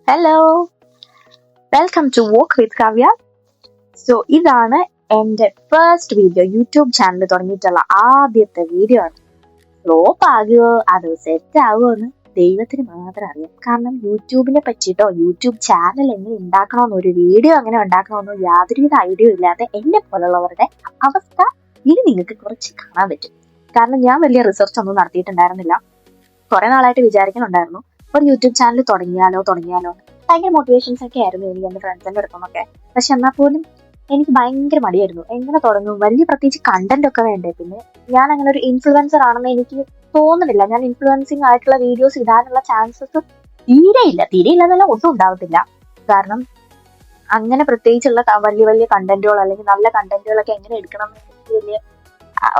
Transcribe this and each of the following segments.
Hello, welcome to walk with Kavya. So ഇതാണ് എൻ്റെ first video. YouTube channel തുടങ്ങിയിട്ടുള്ള ആദ്യത്തെ വീഡിയോ ആണ്. ഫ്ലോപ്പ് ആകുമോ അതോ സെറ്റ് ആകുമോ എന്ന് ദൈവത്തിന് മാത്രം അറിയാം. കാരണം യൂട്യൂബിനെ പറ്റിയിട്ടോ യൂട്യൂബ് ചാനൽ എങ്ങനെ ഉണ്ടാക്കണമെന്നോ ഒരു വീഡിയോ എങ്ങനെ ഉണ്ടാക്കണമെന്നോ യാതൊരുവിധ ഐഡിയ ഇല്ലാതെ എന്നെ പോലുള്ളവരുടെ അവസ്ഥ ഇനി നിങ്ങൾക്ക് കുറച്ച് കാണാൻ പറ്റും. കാരണം ഞാൻ വലിയ റിസർച്ച് ഒന്നും നടത്തിയിട്ടുണ്ടായിരുന്നില്ല. കുറെ നാളായിട്ട് വിചാരിക്കുന്നുണ്ടായിരുന്നു ഒരു യൂട്യൂബ് ചാനൽ തുടങ്ങിയാലോ ഭയങ്കര മോട്ടിവേഷൻസ് ഒക്കെ ആയിരുന്നു എനിക്ക് എന്റെ ഫ്രണ്ട്സിന്റെ അടുത്തുനിന്നൊക്കെ. പക്ഷെ എന്നാൽ പോലും എനിക്ക് ഭയങ്കര മടിയായിരുന്നു. എങ്ങനെ തുടങ്ങും, വലിയ പ്രത്യേകിച്ച് കണ്ടന്റ് ഒക്കെ വേണ്ടേ. പിന്നെ ഞാൻ അങ്ങനെ ഒരു ഇൻഫ്ലുവൻസർ ആണെന്ന് എനിക്ക് തോന്നുന്നില്ല. ഞാൻ ഇൻഫ്ലുവൻസിങ് ആയിട്ടുള്ള വീഡിയോസ് ഇടാനുള്ള ചാൻസസ് തീരെയില്ലെന്നല്ല ഒട്ടും ഉണ്ടാവത്തില്ല. കാരണം അങ്ങനെ പ്രത്യേകിച്ചുള്ള വലിയ വലിയ കണ്ടന്റുകൾ അല്ലെങ്കിൽ നല്ല കണ്ടന്റുകളൊക്കെ എങ്ങനെ എടുക്കണം എന്ന് എനിക്ക് വലിയ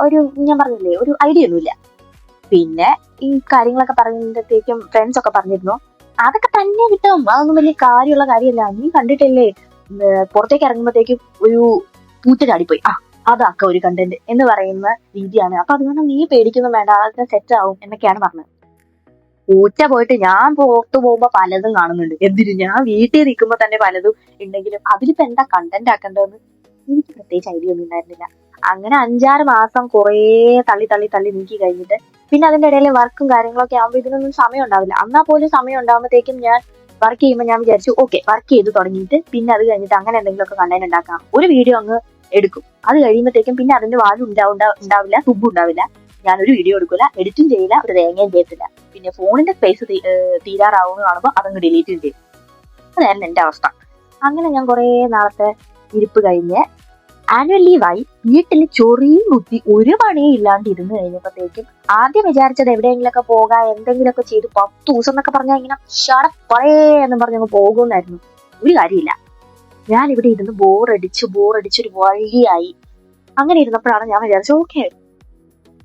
ഒരു ഞാൻ പറഞ്ഞില്ലേ ഒരു ഐഡിയ ഒന്നുമില്ല. പിന്നെ ഈ കാര്യങ്ങളൊക്കെ പറയുമ്പോഴത്തേക്കും ഫ്രണ്ട്സ് ഒക്കെ പറഞ്ഞിരുന്നു അതൊക്കെ തന്നെ കിട്ടും, അതൊന്നും വലിയ കാര്യമുള്ള കാര്യമല്ല, നീ കണ്ടിട്ടില്ലേ പുറത്തേക്ക് ഇറങ്ങുമ്പോഴത്തേക്കും ഒരു പൂച്ച ചാടിപ്പോയി, അതാക്ക ഒരു കണ്ടന്റ് എന്ന് പറയുന്ന രീതിയാണ്. അപ്പൊ അതുകൊണ്ട് നീ പേടിക്കൊന്നും വേണ്ട, അതൊക്കെ സെറ്റ് ആവും എന്നൊക്കെയാണ് പറഞ്ഞത്. പൂച്ച പോയിട്ട് ഞാൻ പുറത്തു പോകുമ്പോ പലതും കാണുന്നുണ്ട്. എന്തിനു, ഞാൻ വീട്ടിൽ നിൽക്കുമ്പോ തന്നെ പലതും ഉണ്ടെങ്കിലും അതിലിപ്പോ എന്താ കണ്ടന്റ് ആക്കേണ്ടതെന്ന് എനിക്ക് പ്രത്യേകിച്ച് ഐഡിയ ഒന്നും ഉണ്ടായിരുന്നില്ല. അങ്ങനെ 5-6 മാസം കുറേ തള്ളി നീക്കി കഴിഞ്ഞിട്ട് പിന്നെ അതിന്റെ ഇടയിൽ വർക്കും കാര്യങ്ങളൊക്കെ ആകുമ്പോൾ ഇതിനൊന്നും സമയം ഉണ്ടാവില്ല. എന്നാൽ പോലും സമയം ഉണ്ടാകുമ്പോഴത്തേക്കും ഞാൻ വർക്ക് ചെയ്യുമ്പോൾ ഞാൻ വിചാരിച്ചു ഓക്കെ വർക്ക് ചെയ്ത് തുടങ്ങിയിട്ട് പിന്നെ അത് കഴിഞ്ഞിട്ട് അങ്ങനെ എന്തെങ്കിലുമൊക്കെ കണ്ടന്റ് ഉണ്ടാക്കാം. ഒരു വീഡിയോ അങ്ങ് എടുക്കും. അത് കഴിയുമ്പോഴത്തേക്കും പിന്നെ അതിന്റെ വാല്യൂ ഉണ്ടാവില്ല, തുമ്പും ഉണ്ടാവില്ല. ഞാനൊരു വീഡിയോ എടുക്കില്ല, എഡിറ്റും ചെയ്യില്ല, ഒരു തേങ്ങയും ചെയ്യത്തില്ല. പിന്നെ ഫോണിന്റെ സ്പേസ് തീരാറാവുന്ന കാണുമ്പോൾ അതങ്ങ് ഡിലീറ്റും ചെയ്യും. അതായിരുന്നു എന്റെ അവസ്ഥ. അങ്ങനെ ഞാൻ കുറെ നാളത്തെ ഇരിപ്പ് കഴിഞ്ഞ് ആനുവൽ ലീവായി വീട്ടിൽ ചൊറിയും കുത്തി ഒരു പണിയും ഇല്ലാണ്ട് ഇരുന്ന് കഴിഞ്ഞപ്പോഴത്തേക്കും ആദ്യം വിചാരിച്ചത് എവിടെയെങ്കിലൊക്കെ പോകാം, എന്തെങ്കിലുമൊക്കെ ചെയ്ത് 10 ദിവസം എന്നൊക്കെ പറഞ്ഞാൽ ഇങ്ങനെ ഷടപ്പറേ എന്ന് പറഞ്ഞങ്ങ് പോകുന്നായിരുന്നു. ഒരു കാര്യമില്ല. ഞാൻ ഇവിടെ ഇരുന്ന് ബോറടിച്ചൊരു വഴിയായി. അങ്ങനെ ഇരുന്നപ്പോഴാണ് ഞാൻ വിചാരിച്ചു ഓക്കെ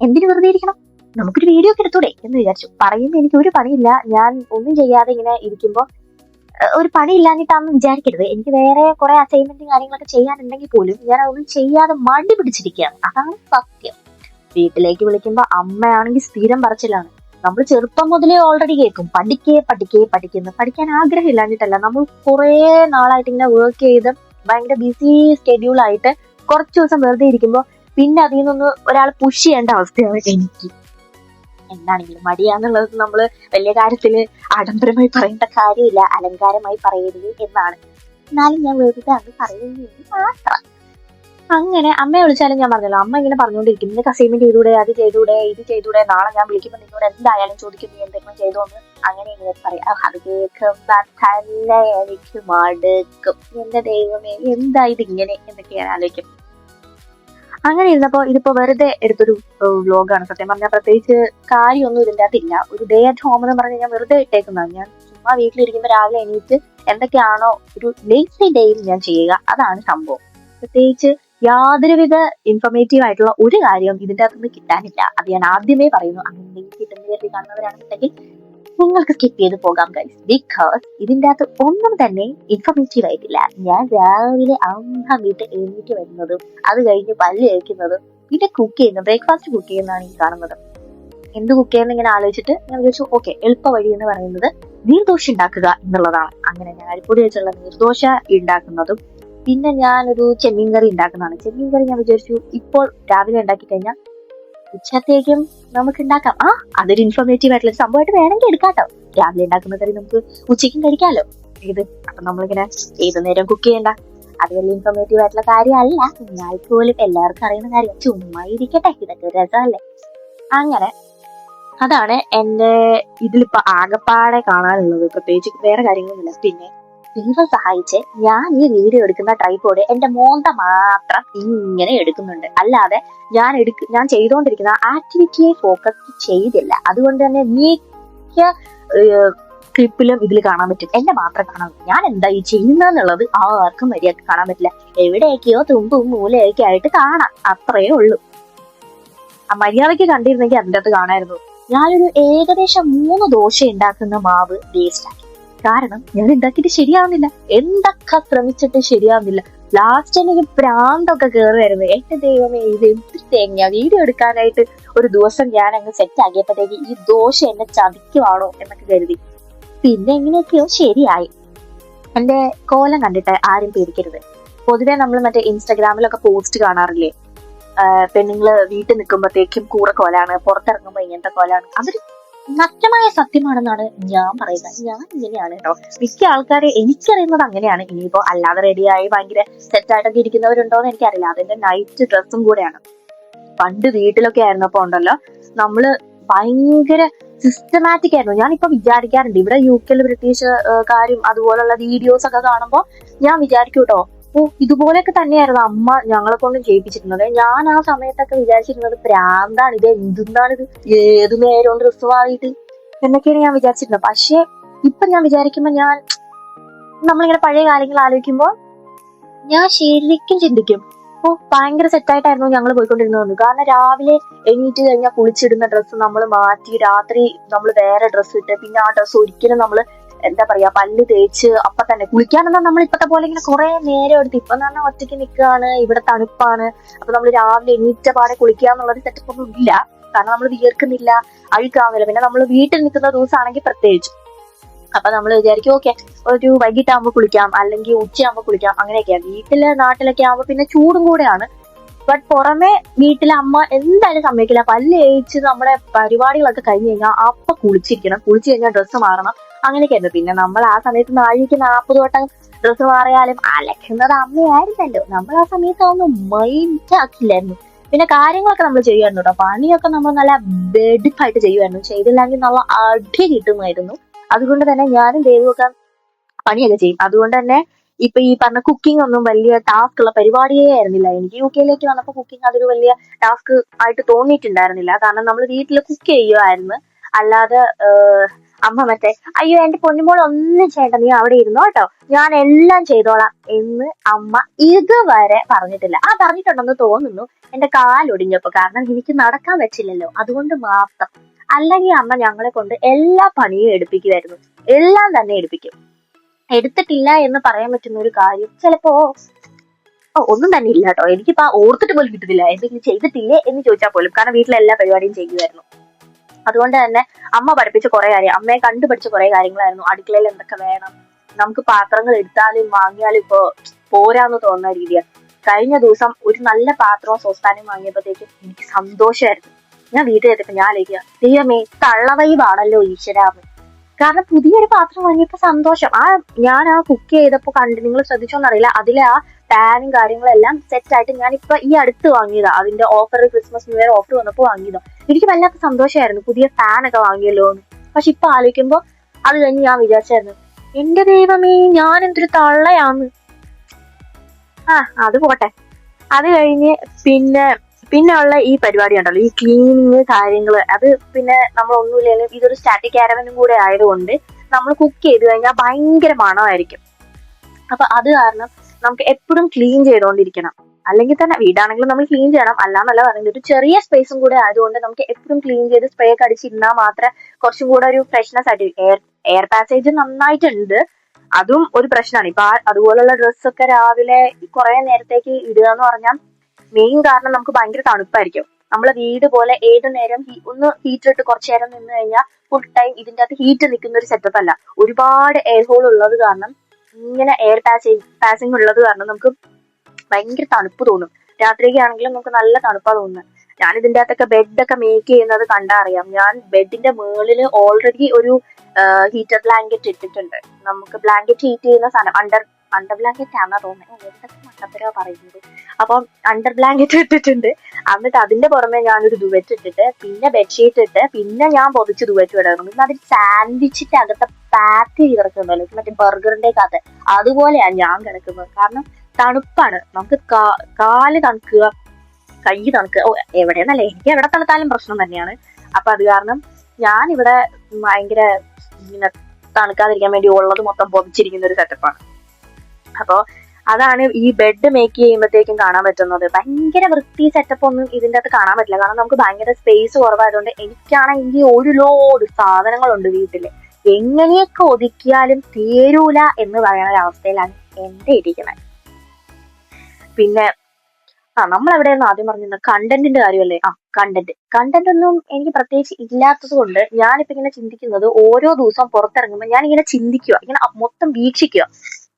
എന്തിനു വെറുതെ ഇരിക്കണം, നമുക്കൊരു വീഡിയോ ഒക്കെ എടുത്തൂടെ എന്ന് വിചാരിച്ചു. പറയുമ്പോൾ എനിക്ക് ഒരു പണിയില്ല, ഞാൻ ഒന്നും ചെയ്യാതെ ഇങ്ങനെ ഇരിക്കുമ്പോൾ ഒരു പണി ഇല്ലാഞ്ഞിട്ടാണെന്ന് വിചാരിക്കരുത്. എനിക്ക് വേറെ കുറെ അസൈൻമെന്റും കാര്യങ്ങളൊക്കെ ചെയ്യാനുണ്ടെങ്കിൽ പോലും ഞാൻ അതൊന്നും ചെയ്യാതെ മടി പിടിച്ചിരിക്കുകയാണ്. അതാണ് സത്യം. വീട്ടിലേക്ക് വിളിക്കുമ്പോ അമ്മയാണെങ്കിൽ സ്ഥിരം പറച്ചിലാണ്. നമ്മൾ ചെറുപ്പം മുതലേ ഓൾറെഡി കേൾക്കും പഠിക്കുന്നു. പഠിക്കാൻ ആഗ്രഹം ഇല്ലാഞ്ഞിട്ടല്ല, നമ്മൾ കുറെ നാളായിട്ട് ഇങ്ങനെ വർക്ക് ചെയ്ത് ഭയങ്കര ബിസി സ്കെഡ്യൂളായിട്ട് കുറച്ചു ദിവസം വെറുതെ ഇരിക്കുമ്പോൾ പിന്നെ അതിൽ നിന്നൊന്ന് ഒരാൾ പുഷ് ചെയ്യേണ്ട അവസ്ഥയാണ് എനിക്ക്. എന്താണെങ്കിലും മടിയാന്നുള്ളത് നമ്മള് വലിയ കാര്യത്തില് ആഡംബരമായി പറയേണ്ട കാര്യമില്ല, അലങ്കാരമായി പറയരുത് എന്നാണ്. എന്നാലും ഞാൻ വെറുതെ അത് പറയുന്നത് മാത്രം. അങ്ങനെ അമ്മയെ വിളിച്ചാലും ഞാൻ പറഞ്ഞല്ലോ, അമ്മ ഇങ്ങനെ പറഞ്ഞുകൊണ്ടിരിക്കും നിനക്ക് അസൈൻമെന്റ് ചെയ്തൂടെ, അത് ചെയ്തൂടെ, നാളെ ഞാൻ വിളിക്കുമ്പോൾ നിന്നോട് എന്തായാലും ചോദിക്കും നീ എന്തെങ്കിലും ചെയ്തോന്ന്, അങ്ങനെ ഇങ്ങനെ പറയാം. അത് കേൾക്കുമ്പോ തന്നെ എനിക്ക് മടുക്കും. എന്റെ ദൈവമേ എന്താ ഇതിങ്ങനെ എന്നൊക്കെയാണ് ആലോചിക്കും. അങ്ങനെ ഇരുന്നപ്പോ ഇതിപ്പോ വെറുതെ എടുത്തൊരു വ്ലോഗാണ്. സത്യം പറഞ്ഞാൽ പ്രത്യേകിച്ച് കാര്യമൊന്നും ഇതിന്റെ അകത്തില്ല. ഒരു ഡേ അറ്റ് ഹോം എന്ന് പറഞ്ഞ് ഞാൻ വെറുതെ ഇട്ടേക്കുന്നതാണ്. ഞാൻ ചുമ്മാ വീട്ടിലിരിക്കുമ്പോൾ രാവിലെ എണീറ്റ് എന്തൊക്കെയാണോ ഒരു ലേസി ഡേയിൽ ഞാൻ ചെയ്യുക, അതാണ് സംഭവം. പ്രത്യേകിച്ച് യാതൊരുവിധ ഇൻഫോർമേറ്റീവ് ആയിട്ടുള്ള ഒരു കാര്യവും ഇതിന്റെ അകത്തുനിന്ന് കിട്ടാനില്ല. അത് ഞാൻ ആദ്യമേ പറയുന്നു. അങ്ങനെ കിട്ടുന്ന കയറി കാണുന്നവരാണെന്നുണ്ടെങ്കിൽ നിങ്ങൾക്ക് സ്കിപ്പ് ചെയ്ത് പോകാം ഗൈസ്. ബിക്കോസ് ഇതിന്റെ അകത്ത് ഒന്നും തന്നെ ഇൻഫോർമേറ്റീവ് ആയിട്ടില്ല. ഞാൻ രാവിലെ വീട്ടിൽ എണീറ്റ് വരുന്നതും അത് കഴിഞ്ഞ് പല്ല് കഴിക്കുന്നതും പിന്നെ കുക്ക് ചെയ്യുന്നത്, ബ്രേക്ക്ഫാസ്റ്റ് കുക്ക് ചെയ്യുന്നതാണ് ഈ കാണുന്നത്. എന്ത് കുക്ക് ചെയ്യുന്ന ഇങ്ങനെ ആലോചിച്ചിട്ട് ഞാൻ വിചാരിച്ചു ഓക്കെ എളുപ്പ വഴി എന്ന് പറയുന്നത് നീർദോശ ഉണ്ടാക്കുക എന്നുള്ളതാണ്. അങ്ങനെ ഞാൻ അരിപ്പൊടി വെച്ചുള്ള നീർദോശ ഉണ്ടാക്കുന്നതും പിന്നെ ഞാനൊരു ചെമ്മീൻ കറി ഉണ്ടാക്കുന്നതാണ്. ചെമ്മീൻ കറി ഞാൻ വിചാരിച്ചു ഇപ്പോൾ രാവിലെ ഉണ്ടാക്കി കഴിഞ്ഞാൽ ഉച്ചത്തേക്കും നമുക്ക് ഉണ്ടാക്കാം. അതൊരു ഇൻഫോർമേറ്റീവ് ആയിട്ടുള്ള സംഭവമായിട്ട് വേണമെങ്കിൽ എടുക്കാട്ടോ. രാവിലെ ഉണ്ടാക്കുന്ന കറി നമുക്ക് ഉച്ചയ്ക്കും കഴിക്കാമല്ലോ. അപ്പൊ നമ്മളിങ്ങനെ ഏത് നേരം കുക്ക് ചെയ്യണ്ട. അത് വലിയ ഇൻഫോർമേറ്റീവ് ആയിട്ടുള്ള കാര്യമല്ല, എന്നാൽ പോലും എല്ലാവർക്കും അറിയുന്ന കാര്യം. ചുമ്മാ ഇരിക്കട്ടെ, ഇതൊക്കെ രസമല്ലേ. അങ്ങനെ അതാണ് എന്റെ ഇതിലിപ്പോ ആകപ്പാടെ കാണാനുള്ളത്. പ്രത്യേകിച്ച് വേറെ കാര്യങ്ങളൊന്നുമില്ല. പിന്നെ ദൈവം സഹായിച്ച് ഞാൻ ഈ വീഡിയോ എടുക്കുന്ന ട്രൈപോഡ് എന്റെ മോന്ത മാത്രം ഇങ്ങനെ എടുക്കുന്നുണ്ട്. അല്ലാതെ ഞാൻ ചെയ്തുകൊണ്ടിരിക്കുന്ന ആക്ടിവിറ്റിയെ ഫോക്കസ് ചെയ്തില്ല. അതുകൊണ്ട് തന്നെ മിക്ക ക്ലിപ്പിലും ഇതിൽ കാണാൻ പറ്റും എന്നെ മാത്രം കാണാൻ പറ്റും. ഞാൻ എന്താ ഈ ചെയ്യുന്നതെന്നുള്ളത് ആർക്കും മര്യാദക്ക് കാണാൻ പറ്റില്ല. എവിടെയൊക്കെയോ തുമ്പും മൂലയൊക്കെ ആയിട്ട് കാണാം, അത്രയേ ഉള്ളൂ. ആ മര്യാദയ്ക്ക് കണ്ടിരുന്നെങ്കിൽ അതിൻ്റെ അകത്ത് കാണായിരുന്നു. ഞാനൊരു ഏകദേശം 3 ദോശ ഉണ്ടാക്കുന്ന മാവ് വേസ്റ്റ് ആക്കി. കാരണം ഞാൻ ഉണ്ടാക്കിയിട്ട് ശരിയാവുന്നില്ല, എന്തൊക്കെ ശ്രമിച്ചിട്ട് ശരിയാവുന്നില്ല. ലാസ്റ്റ് എനിക്ക് പ്രാന്തൊക്കെ കയറുമായിരുന്നു. എന്റെ ദൈവമേ ഇത് എന്ത് തേങ്ങ. വീഡിയോ എടുക്കാനായിട്ട് ഒരു ദിവസം ഞാൻ അങ്ങ് സെറ്റ് ആക്കിയപ്പോഴത്തേക്ക് ഈ ദോശ എന്നെ ചതിക്കുവാണോ എന്നൊക്കെ കരുതി. പിന്നെ എങ്ങനെയൊക്കെയോ ശരിയായി. എന്റെ കോലം കണ്ടിട്ട് ആരും പേടിക്കരുത്. പൊതുവെ നമ്മൾ മറ്റേ ഇൻസ്റ്റാഗ്രാമിലൊക്കെ പോസ്റ്റ് കാണാറില്ലേ, പെണ്ണുങ്ങള് വീട്ടിൽ നിൽക്കുമ്പോഴത്തേക്കും കൂടെ കോലാണ്, പുറത്തിറങ്ങുമ്പോ ഇങ്ങനത്തെ കോലാണ്. അതൊരു നഗ്നമായ സത്യമാണെന്നാണ് ഞാൻ പറയുന്നത്. ഞാൻ ഇങ്ങനെയാണ് കേട്ടോ. മിക്ക ആൾക്കാരെ എനിക്കറിയുന്നത് അങ്ങനെയാണ്. ഇനിയിപ്പോ അല്ലാതെ റെഡിയായി ഭയങ്കര സെറ്റായിട്ടൊക്കെ ഇരിക്കുന്നവരുണ്ടോ എന്ന് എനിക്കറിയില്ല. അതിന്റെ നൈറ്റ് ഡ്രസ്സും കൂടെയാണ്. പണ്ട് വീട്ടിലൊക്കെ ആയിരുന്നപ്പോ ഉണ്ടല്ലോ, നമ്മള് ഭയങ്കര സിസ്റ്റമാറ്റിക് ആയിരുന്നു. ഞാനിപ്പോ വിചാരിക്കാറുണ്ട്, ഇവിടെ UK ബ്രിട്ടീഷുകാരും അതുപോലുള്ള വീഡിയോസ് ഒക്കെ കാണുമ്പോൾ ഞാൻ വിചാരിക്കും കേട്ടോ, ഇതുപോലെയൊക്കെ തന്നെയായിരുന്നു അമ്മ ഞങ്ങളെ കൊണ്ട് ചെയ്യിപ്പിച്ചിരുന്നത്. ഞാൻ ആ സമയത്തൊക്കെ വിചാരിച്ചിരുന്നത് പ്രാന്താണ്, ഇത് എന്താണ്, ഏത് നേരം ഡ്രസ്സ് മാറിയിട്ട് എന്നൊക്കെയാണ് ഞാൻ വിചാരിച്ചിരുന്നത്. പക്ഷെ ഇപ്പൊ ഞാൻ വിചാരിക്കുമ്പോ നമ്മളിങ്ങനെ പഴയ കാര്യങ്ങൾ ആലോചിക്കുമ്പോ ഞാൻ ശരിക്കും ചിന്തിക്കും, ഭയങ്കര സെറ്റായിട്ടായിരുന്നു ഞങ്ങൾ പോയിക്കൊണ്ടിരുന്നത്. കാരണം രാവിലെ എണീറ്റ് കഴിഞ്ഞാൽ കുളിച്ചിടുന്ന ഡ്രസ്സ് നമ്മൾ മാറ്റി രാത്രി നമ്മൾ വേറെ ഡ്രസ്സ് ഇട്ട്, പിന്നെ ആ ഡ്രസ്സ് ഒരിക്കലും നമ്മൾ എന്താ പറയാ പല്ല് തേച്ച് അപ്പൊ തന്നെ കുളിക്കാനൊന്നും നമ്മൾ ഇപ്പത്തെ പോലെ ഇങ്ങനെ കുറെ നേരം എടുത്ത്. ഇപ്പൊ എന്ന് പറഞ്ഞാൽ ഒറ്റയ്ക്ക് നിൽക്കുകയാണ്, ഇവിടെ തണുപ്പാണ്, അപ്പൊ നമ്മൾ രാവിലെ എണീറ്റ പാടെ കുളിക്കാന്നുള്ളൊരു സെറ്റപ്പ് ഒന്നും ഇല്ല. കാരണം നമ്മൾ വിയർക്കുന്നില്ല, അഴുക്കാവുന്നില്ല. പിന്നെ നമ്മൾ വീട്ടിൽ നിൽക്കുന്ന ദിവസമാണെങ്കിൽ പ്രത്യേകിച്ച്. അപ്പൊ നമ്മൾ വിചാരിക്കും ഓക്കെ, ഒരു വൈകിട്ടാകുമ്പോ കുളിക്കാം, അല്ലെങ്കിൽ ഉച്ചയാകുമ്പോ കുളിക്കാം, അങ്ങനെയൊക്കെയാണ്. നാട്ടിലൊക്കെ ആകുമ്പോ പിന്നെ ചൂടും കൂടെയാണ്. ബട്ട് പുറമെ വീട്ടിലെ അമ്മ എന്തായാലും സമ്മതിക്കില്ല. പല്ല് തേച്ച് നമ്മുടെ പരിപാടികളൊക്കെ കഴിഞ്ഞ് കഴിഞ്ഞാൽ അപ്പൊ കുളിച്ചിരിക്കണം, കുളിച്ചു കഴിഞ്ഞാൽ ഡ്രസ്സ് മാറണം, അങ്ങനെയൊക്കെയായിരുന്നു. പിന്നെ നമ്മൾ ആ സമയത്ത് നാഴിക്ക് 40 വട്ടം ഡ്രസ്സ് മാറിയാലും അലക്കുന്നത് അമ്മയായിരുന്നല്ലോ. നമ്മൾ ആ സമയത്ത് അതൊന്നും മൈൻഡ് ആക്കില്ലായിരുന്നു. പിന്നെ കാര്യങ്ങളൊക്കെ നമ്മൾ ചെയ്യുമായിരുന്നു കേട്ടോ. പണിയൊക്കെ നമ്മൾ നല്ല വെടിപ്പായിട്ട് ചെയ്യുമായിരുന്നു. ചെയ്തില്ലെങ്കിൽ നല്ല അടി കിട്ടുമായിരുന്നു. അതുകൊണ്ട് തന്നെ ഞാനും ദൈവമൊക്കെ പണിയൊക്കെ ചെയ്യും. അതുകൊണ്ട് തന്നെ ഇപ്പൊ ഈ പറഞ്ഞ കുക്കിംഗ് ഒന്നും വലിയ ടാസ്ക് ഉള്ള പരിപാടിയേ ആയിരുന്നില്ല എനിക്ക്. UK വന്നപ്പോൾ കുക്കിംഗ് അതൊരു വലിയ ടാസ്ക് ആയിട്ട് തോന്നിയിട്ടുണ്ടായിരുന്നില്ല. കാരണം നമ്മൾ വീട്ടിൽ കുക്ക് ചെയ്യുമായിരുന്നു. അല്ലാതെ അമ്മ അയ്യോ എന്റെ പൊന്നുമോൾ ഒന്നും ചെയ്യണ്ട, നീ അവിടെ ഇരുന്നോ കേട്ടോ, ഞാൻ എല്ലാം ചെയ്തോളാം എന്ന് അമ്മ ഇതുവരെ പറഞ്ഞിട്ടില്ല. പറഞ്ഞിട്ടുണ്ടെന്ന് തോന്നുന്നു എന്റെ കാലൊടിഞ്ഞപ്പോ. കാരണം എനിക്ക് നടക്കാൻ പറ്റില്ലല്ലോ, അതുകൊണ്ട് മാത്രം. അല്ലെങ്കിൽ അമ്മ ഞങ്ങളെ കൊണ്ട് എല്ലാ പണിയും എടുപ്പിക്കുമായിരുന്നു. എല്ലാം തന്നെ എടുപ്പിക്കും. എടുത്തിട്ടില്ല എന്ന് പറയാൻ പറ്റുന്ന ഒരു കാര്യം ചിലപ്പോ ഒന്നും തന്നെ ഇല്ല കേട്ടോ. എനിക്കിപ്പോ ഓർത്തിട്ട് പോലും കിട്ടുന്നില്ല എന്തെങ്കിലും ചെയ്തിട്ടില്ലേ എന്ന് ചോദിച്ചാൽ പോലും. കാരണം വീട്ടിലെ എല്ലാ പരിപാടിയും ചെയ്യുമായിരുന്നു. അതുകൊണ്ട് തന്നെ അമ്മ പഠിപ്പിച്ച കുറെ കാര്യം, അമ്മയെ കണ്ടുപഠിച്ച കുറെ കാര്യങ്ങളായിരുന്നു. അടുക്കളയിൽ എന്തൊക്കെ വേണം, നമുക്ക് പാത്രങ്ങൾ എടുത്താലും വാങ്ങിയാലും ഇപ്പോ പോരാന്ന് തോന്നുന്ന രീതിയാണ്. കഴിഞ്ഞ ദിവസം ഒരു നല്ല പാത്രവും സോസ്പാനും വാങ്ങിയപ്പോഴത്തേക്കും എനിക്ക് സന്തോഷമായിരുന്നു. ഞാൻ വീട്ടിലെത്തിയപ്പോ ഞാൻ ആലോചിക്കുക, ദൈവമേ തള്ളവൈവാണല്ലോ ഈശ്വരാന്ന്. കാരണം പുതിയൊരു പാത്രം വാങ്ങിയപ്പോ സന്തോഷം. ഞാൻ കുക്ക് ചെയ്തപ്പോ നിങ്ങൾ ശ്രദ്ധിച്ചോന്നറിയില്ല, അതിലെ പാനും കാര്യങ്ങളെല്ലാം സെറ്റ് ആയിട്ട് ഞാനിപ്പോ ഈ അടുത്ത് വാങ്ങിയതാ. അതിന്റെ offer, Christmas new year offer വന്നപ്പോ വാങ്ങിയതാ. എനിക്ക് വല്ലാത്ത സന്തോഷമായിരുന്നു പുതിയ ഫാനൊക്കെ വാങ്ങിയല്ലോ എന്ന്. പക്ഷെ ഇപ്പൊ ആലോചിക്കുമ്പോ അത് കഴിഞ്ഞ് ഞാൻ വിചാരിച്ചായിരുന്നു, എന്റെ ദൈവമേ ഞാൻ എന്തൊരു തള്ളയാന്ന്. അത് പോട്ടെ. അത് കഴിഞ്ഞ് പിന്നെ ഉള്ള ഈ പരിപാടി ഉണ്ടല്ലോ, ഈ ക്ലീനിങ് കാര്യങ്ങള്, അത് പിന്നെ നമ്മളൊന്നുമില്ലെങ്കിലും ഇതൊരു സ്റ്റാറ്റിക് കാരവനും കൂടെ ആയതുകൊണ്ട് നമ്മൾ കുക്ക് ചെയ്ത് കഴിഞ്ഞാൽ ഭയങ്കര മണമായിരിക്കും. അപ്പൊ അത് കാരണം നമുക്ക് എപ്പോഴും ക്ലീൻ ചെയ്തുകൊണ്ടിരിക്കണം. അല്ലെങ്കിൽ തന്നെ വീടാണെങ്കിലും നമ്മൾ ക്ലീൻ ചെയ്യണം, അല്ലാന്നല്ല പറയുന്നത്. ഒരു ചെറിയ സ്പേസും കൂടെ ആയതുകൊണ്ട് നമുക്ക് എപ്പോഴും ക്ലീൻ ചെയ്ത് സ്പ്രേ ഒക്കെ അടിച്ചിരുന്നാൽ മാത്രമേ കുറച്ചും കൂടെ ഒരു ഫ്രഷ്നെസ് ആയിട്ട്. എയർ പാസേജ് നന്നായിട്ടുണ്ട്, അതും ഒരു പ്രശ്നമാണ്. ഇപ്പൊ അതുപോലുള്ള ഡ്രസ്സൊക്കെ രാവിലെ കുറെ നേരത്തേക്ക് ഇടുക എന്ന് പറഞ്ഞാൽ മെയിൻ കാരണം നമുക്ക് ഭയങ്കര തണുപ്പായിരിക്കും. നമ്മളെ വീട് പോലെ ഏത് നേരം ഒന്ന് ഹീറ്റർ ഇട്ട് കുറച്ചു നേരം നിന്ന് കഴിഞ്ഞാൽ ഫുൾ ടൈം ഇതിന്റെ അകത്ത് ഹീറ്റ് നിൽക്കുന്ന ഒരു സെറ്റപ്പ് അല്ല. ഒരുപാട് എയർ ഹോൾ ഉള്ളത് കാരണം, ഇങ്ങനെ എയർ പാസിംഗ് ഉള്ളത് കാരണം നമുക്ക് ഭയങ്കര തണുപ്പ് തോന്നും. രാത്രിയൊക്കെ ആണെങ്കിലും നമുക്ക് നല്ല തണുപ്പാ തോന്നുന്നത്. ഞാൻ ഇതിന്റെ അകത്തൊക്കെ ബെഡൊക്കെ മേക്ക് ചെയ്യുന്നത് കണ്ടാ അറിയാം. ഞാൻ ബെഡിന്റെ മുകളിൽ ഓൾറെഡി ഒരു ഹീറ്റർ ബ്ലാങ്കറ്റ് ഇട്ടിട്ടുണ്ട്. നമുക്ക് ബ്ലാങ്കറ്റ് ഹീറ്റ് ചെയ്യുന്ന സാധനം അണ്ടർ ബ്ലാങ്കറ്റ് ആണെന്നാ തോന്നുന്നത്, എന്തൊക്കെ മണ്ടത്തരവാ പറയുന്നത്. അപ്പം അണ്ടർ ബ്ലാങ്കറ്റ് ഇട്ടിട്ടുണ്ട്. എന്നിട്ട് അതിന്റെ പുറമെ ഞാനൊരു ദുവറ്റ് ഇട്ടിട്ട്, പിന്നെ ബെഡ്ഷീറ്റ് ഇട്ട്, പിന്നെ ഞാൻ പൊതിച്ച് ദുവറ്റ് ഇടായിരുന്നു. പിന്നെ അതിൽ സാൻഡ്വിച്ചിന്റെ അകത്തെ പാക്ക് കിടക്കുന്നുണ്ടല്ലോ, മറ്റേ ബർഗറിന്റെ അകത്ത്, അതുപോലെയാണ് ഞാൻ കിടക്കുന്നത്. കാരണം തണുപ്പാണ്. നമുക്ക് കാല് തണുക്കുക, കൈ തണുക്കുക, എവിടെയെന്നല്ലേ, എനിക്ക് എവിടെ തണുത്താലും പ്രശ്നം തന്നെയാണ്. അപ്പൊ അത് കാരണം ഞാനിവിടെ ഭയങ്കര ഇങ്ങനെ തണുക്കാതിരിക്കാൻ വേണ്ടി ഉള്ളത് മൊത്തം പൊതിച്ചിരിക്കുന്ന ഒരു സെറ്റപ്പാണ്. അപ്പൊ അതാണ് ഈ ബെഡ് മേക്ക് ചെയ്യുമ്പോഴത്തേക്കും കാണാൻ പറ്റുന്നത്. ഭയങ്കര വൃത്തി സെറ്റപ്പ് ഒന്നും ഇതിന്റെ അകത്ത് കാണാൻ പറ്റില്ല. കാരണം നമുക്ക് ഭയങ്കര സ്പേസ് കുറവായതുകൊണ്ട്. എനിക്കാണെങ്കിൽ ഒരു ലോഡ് സാധനങ്ങളുണ്ട് വീട്ടില്, എങ്ങനെയൊക്കെ ഒതുക്കിയാലും തീരൂല എന്ന് പറയുന്ന ഒരവസ്ഥയിലാണ് എന്റെ ഇരിക്കുന്നത്. പിന്നെ നമ്മളെവിടെയായിരുന്നു ആദ്യം പറഞ്ഞിരുന്നത്, കണ്ടന്റിന്റെ കാര്യമല്ലേ. കണ്ടന്റ് ഒന്നും എനിക്ക് പ്രത്യേകിച്ച് ഇല്ലാത്തത് കൊണ്ട് ഞാനിപ്പോ ഇങ്ങനെ ചിന്തിക്കുന്നത്, ഓരോ ദിവസം പുറത്തിറങ്ങുമ്പോൾ ഞാൻ ഇങ്ങനെ ചിന്തിക്കുക, ഇങ്ങനെ മൊത്തം വീക്ഷിക്കുക,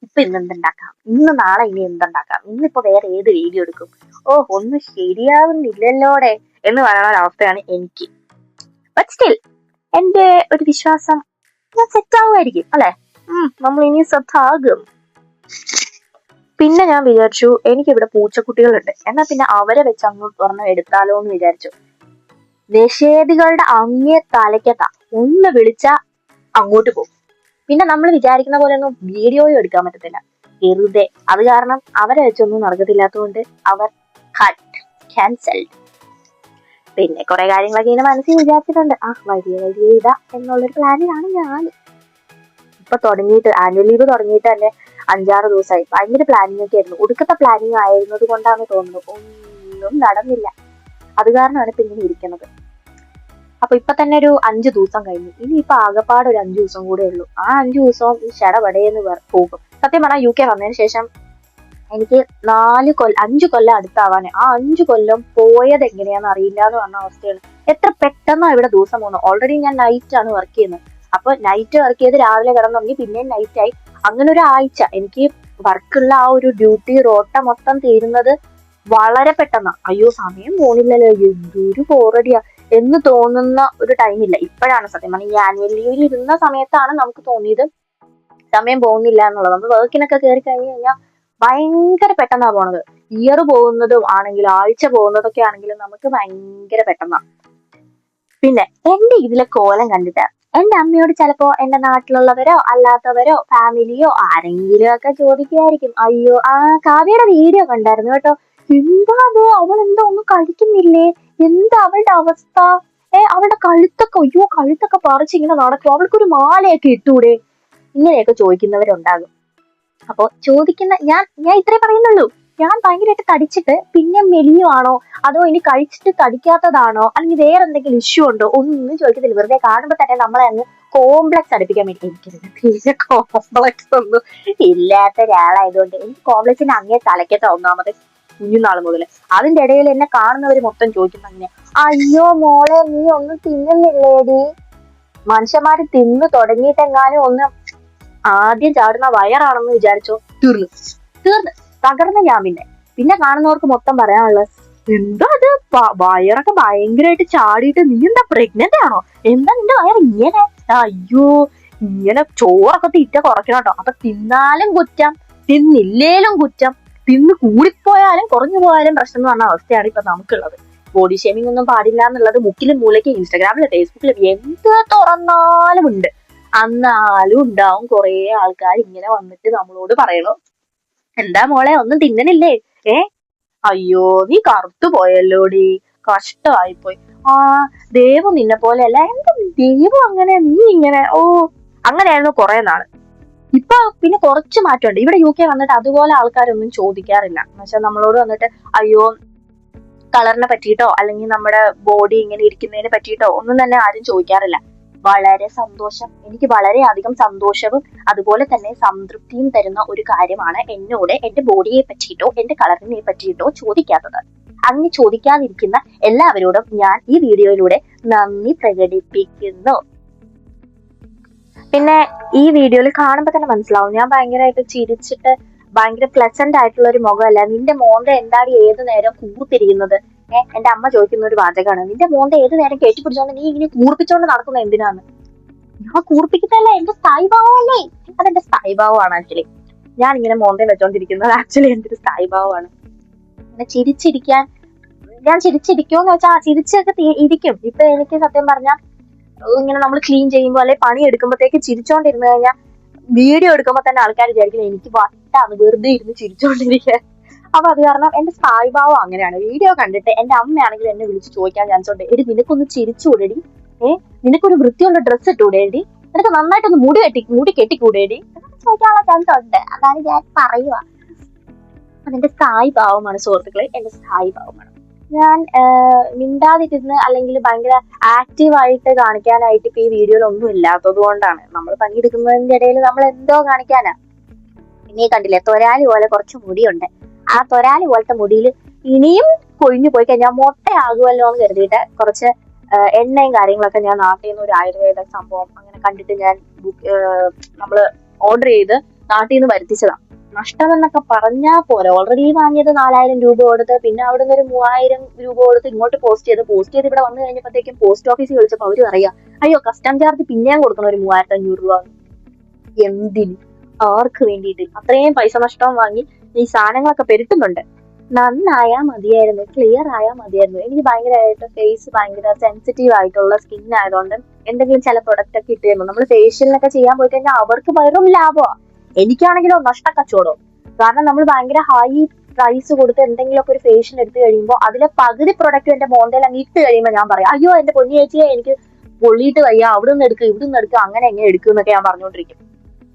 ഇപ്പൊ ഇന്ന് എന്തുണ്ടാക്കാം, ഇന്ന് നാളെ ഇനി എന്തുണ്ടാക്കാം, ഇന്നിപ്പോ വേറെ ഏത് വീഡിയോ എടുക്കും, ഓ ഒന്നും ശരിയാവുന്നില്ലല്ലോടെ എന്ന് പറയുന്ന ഒരവസ്ഥയാണ് എനിക്ക്. ബട്ട് സ്റ്റിൽ എന്റെ ഒരു വിശ്വാസം ഞാൻ സെറ്റ് ആവുമായിരിക്കും അല്ലെ. നമ്മൾ ഇനി സെറ്റാകും. പിന്നെ ഞാൻ വിചാരിച്ചു എനിക്കിവിടെ പൂച്ചക്കുട്ടികളുണ്ട്, എന്നാ പിന്നെ അവരെ വെച്ച് അങ്ങ് ഒരെണ്ണം എടുത്താലോ എന്ന് വിചാരിച്ചു. നിഷേധികളുടെ അങ്ങേ തലയ്ക്കത്താ, ഒന്ന് വിളിച്ചാ അങ്ങോട്ട് പോകും. പിന്നെ നമ്മൾ വിചാരിക്കുന്ന പോലെ ഒന്നും വീഡിയോയും എടുക്കാൻ പറ്റത്തില്ല, വെറുതെ. അത് കാരണം അവരെ വെച്ചൊന്നും നടക്കത്തില്ലാത്തതുകൊണ്ട് അവർ ക്യാൻസൽഡ്. പിന്നെ കുറെ കാര്യങ്ങളൊക്കെ ഇങ്ങനെ മനസ്സിൽ വിചാരിച്ചിട്ടുണ്ട്. വലിയ ഇതാ എന്നുള്ളൊരു പ്ലാനിലാണ് ഞാൻ. ഇപ്പൊ തുടങ്ങിയിട്ട് ആനുവൽ ലീവ് തുടങ്ങിയിട്ട് തന്നെ 5-6 ദിവസമായി. ഭയങ്കര പ്ലാനിങ് ഒക്കെ ആയിരുന്നു. ഒടുക്കത്തെ പ്ലാനിങ് ആയിരുന്നത് കൊണ്ടാണ് തോന്നുന്നു ഒന്നും നടന്നില്ല. അത് കാരണമാണ് ഇപ്പൊ ഇങ്ങനെ ഇരിക്കുന്നത്. അപ്പൊ ഇപ്പൊ തന്നെ ഒരു 5 ദിവസം കഴിഞ്ഞു. ഇനിയിപ്പൊ ആകെപ്പാട് ഒരു 5 ദിവസം കൂടെ ഉള്ളൂ. ആ 5 ദിവസവും ഈ ഷടപടയെന്ന് പോകും. സത്യം പറഞ്ഞാൽ UK വന്നതിന് ശേഷം എനിക്ക് 5 കൊല്ലം അടുത്താവാന്. ആ 5 കൊല്ലം പോയത് എങ്ങനെയാന്ന് അറിയില്ല എന്ന് പറഞ്ഞ അവസ്ഥയാണ്. എത്ര പെട്ടെന്നാണ് ഇവിടെ ദിവസം പോകുന്നത്. ഓൾറെഡി ഞാൻ നൈറ്റ് ആണ് വർക്ക് ചെയ്യുന്നത്. അപ്പൊ നൈറ്റ് വർക്ക് ചെയ്ത് രാവിലെ കിടന്നുറങ്ങി പിന്നെയും നൈറ്റ് ആയി. അങ്ങനെ ഒരു ആഴ്ച എനിക്ക് വർക്കുള്ള ആ ഒരു ഡ്യൂട്ടി റോട്ട മൊത്തം തീരുന്നത് വളരെ പെട്ടെന്നാ. അയ്യോ സമയം പോണില്ലല്ലോ, എന്തൊരു ബോറടിയാ എന്ന് തോന്നുന്ന ഒരു ടൈമില്ല. ഇപ്പോഴാണ് സത്യം പറഞ്ഞാൽ ഈ ആനുവൽ ലീവിൽ ഇരുന്ന സമയത്താണ് നമുക്ക് തോന്നിയത് സമയം പോകുന്നില്ല എന്നുള്ളത്. നമ്മൾ വർക്കിനൊക്കെ കയറി കഴിഞ്ഞു കഴിഞ്ഞാൽ ഭയങ്കര പെട്ടെന്നാ പോണത്. ഇയർ പോകുന്നതും ആണെങ്കിലും ആഴ്ച പോകുന്നതൊക്കെ ആണെങ്കിലും നമുക്ക് ഭയങ്കര പെട്ടെന്നാണ്. പിന്നെ എന്റെ ഇതിലെ കോലം കണ്ടിട്ട് എന്റെ അമ്മയോട് ചിലപ്പോ എന്റെ നാട്ടിലുള്ളവരോ അല്ലാത്തവരോ ഫാമിലിയോ ആരെങ്കിലും ഒക്കെ ചോദിക്കുമായിരിക്കും, അയ്യോ ആ കാവ്യയുടെ വീഡിയോ കണ്ടായിരുന്നു കേട്ടോ, എന്താ അത്, അവൾ എന്താ ഒന്നും കഴിക്കുന്നില്ലേ, എന്താ അവളുടെ അവസ്ഥ, അവളുടെ കഴുത്തൊക്കെ പറിച്ച് ഇങ്ങനെ നടക്കും, അവൾക്കൊരു മാലയൊക്കെ ഇട്ടൂടെ, ഇങ്ങനെയൊക്കെ ചോദിക്കുന്നവരുണ്ടാകും. അപ്പൊ ചോദിക്കുന്ന ഞാൻ ഇത്രേ പറയുന്നുള്ളൂ. ഞാൻ ഭയങ്കരമായിട്ട് തടിച്ചിട്ട് പിന്നെ മെലിയുവാണോ, അതോ ഇനി കഴിച്ചിട്ട് തടിക്കാത്തതാണോ, അല്ലെങ്കിൽ വേറെ എന്തെങ്കിലും ഇഷ്യൂ ഉണ്ടോ, ഒന്നും ചോദിക്കത്തില്ല. വെറുതെ കാണുമ്പോ തന്നെ നമ്മളെ അങ്ങ് കോംപ്ലക്സ് അടുപ്പിക്കാൻ വേണ്ടി. എനിക്ക് കോംപ്ലക്സ് ഒന്നും ഇല്ലാത്ത ഒരാളായതുകൊണ്ട് എനിക്ക് കോംപ്ലക്സിന്റെ അങ്ങേ തലക്കത്ത ഒന്നാമത് കുഞ്ഞുനാൾ മുതൽ. അതിന്റെ ഇടയിൽ എന്നെ കാണുന്നവര് മൊത്തം ചോദിക്കുന്ന അങ്ങനെ, അയ്യോ മോളെ നീ ഒന്നും തിന്നുന്നില്ലേടി. മനുഷ്യന്മാര് തിന്നു തുടങ്ങിയിട്ടെങ്ങാനും ഒന്ന് ആദ്യം ചാടുന്ന വയറാണെന്ന് വിചാരിച്ചോ, തീർന്ന് തകർന്ന ഞാൻ. പിന്നെ കാണുന്നവർക്ക് മൊത്തം പറയാനുള്ളത്, എന്താ അത് വയറൊക്കെ ഭയങ്കരമായിട്ട് ചാടിയിട്ട് നീ എന്താ പ്രഗ്നന്റ് ആണോ, എന്താ നിന്റെ വയർ ഇങ്ങനെ, അയ്യോ ഇങ്ങനെ ചോറൊക്കെ തീറ്റ കുറയ്ക്കണം കേട്ടോ. അപ്പൊ തിന്നാലും കുറ്റം, തിന്നില്ലേലും കുറ്റം, തിന്ന് കൂടിപ്പോയാലും കുറഞ്ഞു പോയാലും പ്രശ്നം എന്ന് പറഞ്ഞ അവസ്ഥയാണ് ഇപ്പൊ നമുക്കുള്ളത്. ബോഡി ഷേമിംഗ് ഒന്നും പാടില്ല എന്നുള്ളത് മുക്കിലും മൂലയ്ക്കും ഇൻസ്റ്റാഗ്രാമിലും ഫേസ്ബുക്കിലും എന്ത് തുറന്നാലും ഉണ്ട്. എന്നാലും ഉണ്ടാവും കുറെ ആൾക്കാർ ഇങ്ങനെ വന്നിട്ട് നമ്മളോട് പറയണു, എന്താ മോളെ ഒന്നും തിന്നണില്ലേ, അയ്യോ നീ കറുത്തു പോയല്ലോടി, കഷ്ടമായിപ്പോയി, ദൈവം നിന്നെ പോലെയല്ല, എന്താ ദൈവം അങ്ങനെ, നീ ഇങ്ങനെ, അങ്ങനെയായിരുന്നു കുറെ നാള്. ഇപ്പൊ പിന്നെ കുറച്ച് മാറ്റമുണ്ട്. ഇവിടെ UK വന്നിട്ട് അതുപോലെ ആൾക്കാരൊന്നും ചോദിക്കാറില്ല. എന്നുവെച്ചാൽ നമ്മളോട് വന്നിട്ട് അയ്യോ കളറിനെ പറ്റിയിട്ടോ അല്ലെങ്കിൽ നമ്മുടെ ബോഡി ഇങ്ങനെ ഇരിക്കുന്നതിനെ പറ്റിയിട്ടോ ഒന്നും തന്നെ ആരും ചോദിക്കാറില്ല. വളരെ സന്തോഷം. എനിക്ക് വളരെയധികം സന്തോഷവും അതുപോലെ തന്നെ സംതൃപ്തിയും തരുന്ന ഒരു കാര്യമാണ് എന്നോട് എന്റെ ബോഡിയെ പറ്റിയിട്ടോ എന്റെ കളറിനെ പറ്റിയിട്ടോ ചോദിക്കാത്തത്. അങ്ങനെ ചോദിക്കാതിരിക്കുന്ന എല്ലാവരോടും ഞാൻ ഈ വീഡിയോയിലൂടെ നന്ദി പ്രകടിപ്പിക്കുന്നു. പിന്നെ ഈ വീഡിയോയിൽ കാണുമ്പോൾ തന്നെ മനസ്സിലാവും ഞാൻ ഭയങ്കരമായിട്ട് ചിരിച്ചിട്ട് ഭയങ്കര പ്ലസന്റ് ആയിട്ടുള്ള ഒരു മുഖമല്ല. നിന്റെ മോന്ത എന്താണ് ഏത് നേരം കൂത്തിരിക്കുന്നത്? എന്റെ അമ്മ ചോദിക്കുന്ന ഒരു വാചകമാണ്, നിന്റെ മോന്ത ഏത് നേരം കെട്ടിപ്പിടിച്ചോണ്ട് നീ ഇങ്ങനെ കൂർപ്പിച്ചോണ്ട് നടക്കുന്നത് എന്തിനാന്ന്. ഞാൻ കൂർപ്പിക്കുന്നതല്ല, എന്റെ സ്ഥായിഭാവമല്ലേ, അതെന്റെ സ്ഥായിഭാവമാണ്. ആക്ച്വലി ഞാൻ ഇങ്ങനെ മോന്തയും വെച്ചോണ്ടിരിക്കുന്നത് ആക്ച്വലി എന്റെ ഒരു സ്ഥായിഭാവമാണ്. പിന്നെ ചിരിച്ചിരിക്കാൻ ഞാൻ ചിരിച്ചിരിക്കുമെന്ന് വെച്ചാൽ ചിരിച്ചൊക്കെ ഇരിക്കും. ഇപ്പൊ എനിക്ക് സത്യം പറഞ്ഞാൽ ഇങ്ങനെ നമ്മൾ ക്ലീൻ ചെയ്യുമ്പോൾ അല്ലെ പണി എടുക്കുമ്പോഴത്തേക്ക് ചിരിച്ചോണ്ടിരുന്നു കഴിഞ്ഞാൽ വീഡിയോ എടുക്കുമ്പോ തന്നെ ആൾക്കാർ വിചാരിക്കുന്നത് എനിക്ക് വട്ടാണ് വെറുതെ ഇരുന്ന് ചിരിച്ചോണ്ടിരിക്കുക. അപ്പൊ അത് കാരണം എന്റെ സ്ഥായിഭാവം അങ്ങനെയാണ്. വീഡിയോ കണ്ടിട്ട് എന്റെ അമ്മയാണെങ്കിൽ എന്നെ വിളിച്ച് ചോദിക്കാൻ ചാൻസ് ഉണ്ട്, എടി നിനക്കൊന്ന് ചിരിച്ചുകൂടെടി, നിനക്കൊരു വൃത്തിയുള്ള ഡ്രസ്സ് ഇട്ടുകൂടേടി, നിനക്ക് നന്നായിട്ടൊന്ന് മുടി കെട്ടിക്കൂടേടി എന്നൊക്കെ ചോദിക്കാനുള്ള ചാൻസ് ഉണ്ട്. അതാണ് ഞാൻ പറയുക. അതെന്റെ സ്ഥായിഭാവമാണ് സുഹൃത്തുക്കളെ, എന്റെ സ്ഥായിഭാവമാണ്. ഞാൻ മിണ്ടാതിരുന്ന് അല്ലെങ്കിൽ ഭയങ്കര ആക്റ്റീവായിട്ട് കാണിക്കാനായിട്ട് ഇപ്പൊ ഈ വീഡിയോയിൽ ഒന്നും ഇല്ലാത്തത് കൊണ്ടാണ്. നമ്മൾ പണിയെടുക്കുന്നതിന്റെ ഇടയിൽ നമ്മൾ എന്തോ കാണിക്കാനാ. പിന്നെ കണ്ടില്ലേ തൊരാലി പോലെ കുറച്ച് മുടിയുണ്ട്. ആ തൊരാലി പോലത്തെ മുടിയിൽ ഇനിയും കൊഴിഞ്ഞു പോയി കഴിഞ്ഞാൽ മൊട്ടയാകുമല്ലോ എന്ന് കരുതിയിട്ട് കുറച്ച് എണ്ണയും കാര്യങ്ങളൊക്കെ ഞാൻ നാട്ടിൽ നിന്ന് ഒരു ആയുർവേദ സംഭവം അങ്ങനെ കണ്ടിട്ട് ഞാൻ നമ്മള് ഓർഡർ ചെയ്ത് നാട്ടിൽ നിന്ന് വരുത്തിച്ചതാ. നഷ്ടം എന്നൊക്കെ പറഞ്ഞാൽ പോലെ, ഓൾറെഡി വാങ്ങിയത് 4000 രൂപ കൊടുത്ത്, പിന്നെ അവിടെ നിന്ന് ഒരു 3000 രൂപ കൊടുത്ത് ഇങ്ങോട്ട് പോസ്റ്റ് ചെയ്ത് ഇവിടെ വന്നു കഴിഞ്ഞപ്പോഴത്തേക്കും പോസ്റ്റ് ഓഫീസിൽ വിളിച്ചപ്പോൾ അവര് പറയാ, അയ്യോ കസ്റ്റം ചാർജ് പിന്നെയും കൊടുക്കണം ഒരു 3500 രൂപ. എന്തിന്, ആർക്ക് വേണ്ടിയിട്ട് അത്രയും പൈസ നഷ്ടം വാങ്ങി ഈ സാധനങ്ങളൊക്കെ പെരുട്ടുന്നുണ്ട്. നന്നായാ മതിയായിരുന്നു, ക്ലിയർ ആയാ മതിയായിരുന്നു. എനിക്ക് ഭയങ്കരമായിട്ട് ഫേസ് ഭയങ്കര സെൻസിറ്റീവ് ആയിട്ടുള്ള സ്കിൻ ആയതുകൊണ്ട് എന്തെങ്കിലും ചില പ്രൊഡക്റ്റ് ഒക്കെ ഇട്ട് കഴിയുമ്പോൾ നമ്മൾ ഫേഷ്യലിനൊക്കെ ചെയ്യാൻ പോയി കഴിഞ്ഞാൽ അവർക്ക് വെറും ലാഭമാണ്, എനിക്കാണെങ്കിലോ നഷ്ടക്കച്ചവടം. കാരണം നമ്മൾ ഭയങ്കര ഹൈ പ്രൈസ് കൊടുത്ത് എന്തെങ്കിലുമൊക്കെ ഒരു ഫേഷ്യൽ എടുത്തു കഴിയുമ്പോൾ അതിലെ പകുതി പ്രൊഡക്റ്റ് എന്റെ മോന്തയിൽ അങ്ങ് ഇട്ട് കഴിയുമ്പോൾ ഞാൻ പറയാം, അയ്യോ എന്റെ പൊന്നു ചേച്ചിയെ എനിക്ക് പൊള്ളിയിട്ട് വയ്യ, അവിടെ നിന്ന് എടുക്കുക ഇവിടെ നിന്ന് എടുക്കുക, അങ്ങനെ എങ്ങനെ എടുക്കും എന്നൊക്കെ ഞാൻ പറഞ്ഞുകൊണ്ടിരിക്കും.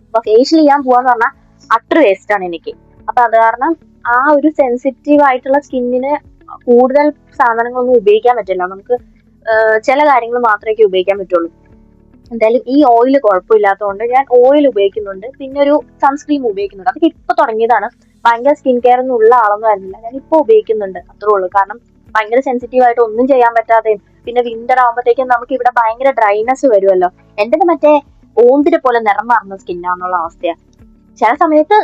അപ്പൊ ഫേഷ്യൽ ചെയ്യാൻ പോവാന്ന് പറഞ്ഞാൽ അത്ര വേസ്റ്റ് ആണ് എനിക്ക്. അപ്പൊ അത് കാരണം ആ ഒരു സെൻസിറ്റീവ് ആയിട്ടുള്ള സ്കിന്നിന് കൂടുതൽ സാധനങ്ങളൊന്നും ഉപയോഗിക്കാൻ പറ്റില്ല. നമുക്ക് ചില കാര്യങ്ങൾ മാത്രമേ ഉപയോഗിക്കാൻ പറ്റുള്ളൂ. എന്തായാലും ഈ ഓയിൽ കുഴപ്പമില്ലാത്തതുകൊണ്ട് ഞാൻ ഓയിൽ ഉപയോഗിക്കുന്നുണ്ട്, പിന്നെ ഒരു സൺസ്ക്രീം ഉപയോഗിക്കുന്നുണ്ട്. അതൊക്കെ ഇപ്പൊ തുടങ്ങിയതാണ്, ഭയങ്കര സ്കിൻ കെയർ ഒന്നും ഉള്ള ആളൊന്നും ആയിരുന്നില്ല. ഞാൻ ഇപ്പൊ ഉപയോഗിക്കുന്നുണ്ട്, അത്രേ ഉള്ളൂ. കാരണം ഭയങ്കര സെൻസിറ്റീവ് ആയിട്ട് ഒന്നും ചെയ്യാൻ പറ്റാതെയും പിന്നെ വിന്റർ ആകുമ്പോഴത്തേക്കും നമുക്ക് ഇവിടെ ഭയങ്കര ഡ്രൈനെസ് വരുമല്ലോ. എന്റെ മറ്റേ ഓന്തിനെ പോലെ നിറം മാറുന്ന സ്കിന്നാന്നുള്ള അവസ്ഥയാണ്. ചില സമയത്ത്